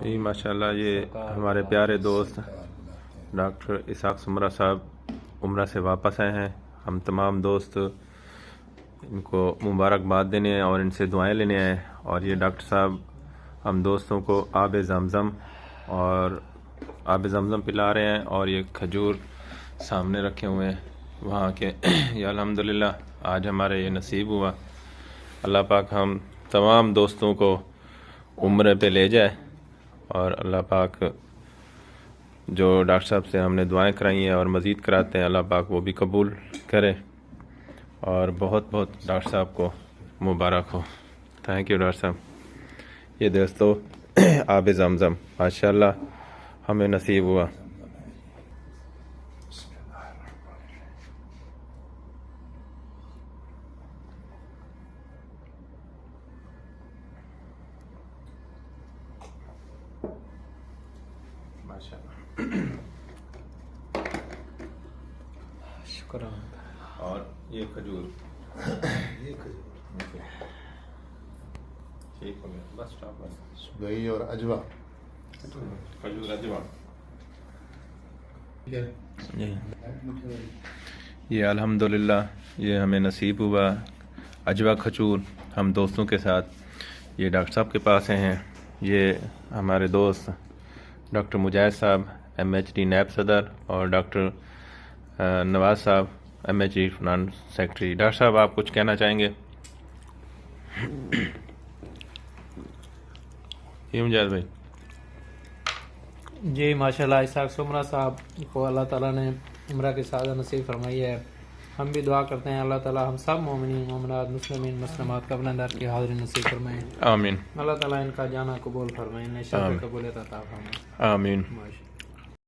جی ماشاءاللہ، یہ ہمارے پیارے دوست ڈاکٹر اسحاق سمرہ صاحب عمرہ سے واپس آئے ہیں۔ ہم تمام دوست ان کو مبارکباد دینے ہیں اور ان سے دعائیں لینے آئے، اور یہ ڈاکٹر صاحب ہم دوستوں کو آب زمزم پلا رہے ہیں، اور یہ کھجور سامنے رکھے ہوئے ہیں وہاں کے۔ یہ الحمدللہ آج ہمارے یہ نصیب ہوا۔ اللہ پاک ہم تمام دوستوں کو عمرے پہ لے جائے، اور اللہ پاک جو ڈاکٹر صاحب سے ہم نے دعائیں کرائی ہیں اور مزید کراتے ہیں، اللہ پاک وہ بھی قبول کرے، اور بہت بہت ڈاکٹر صاحب کو مبارک ہو۔ تھینک یو ڈاکٹر صاحب۔ یہ دوستو آب زمزم ماشاءاللہ ہمیں نصیب ہوا۔ شکر اور یہ کھجور ٹھیک ہو گیا، بس اسٹاپ بس۔ دہی اور اجوا، کھجور اجوا، یہ الحمدللہ یہ ہمیں نصیب ہوا اجوا کھجور ہم دوستوں کے ساتھ۔ یہ ڈاکٹر صاحب کے پاس ہیں، یہ ہمارے دوست ڈاکٹر مجاہد صاحب MHD نیب صدر، اور ڈاکٹر نواز صاحب MHD فنانس سیکرٹری۔ ڈاکٹر صاحب آپ کچھ کہنا چاہیں گے؟ یہ مجاہد بھائی۔ جی ماشاءاللہ، اسحاق سمرہ صاحب کو اللہ تعالیٰ نے عمرہ کی سعادت نصیب فرمائی ہے۔ ہم بھی دعا کرتے ہیں اللہ تعالیٰ ہم سب مومنین مومنات مسلمین مسلمات کا بلندار کی حاضری نصیب فرمائیں۔ آمین۔ اللہ تعالیٰ ان کا جانا قبول فرمائیں، انہیں شرف قبولیت عطا فرمائیں۔ آمین۔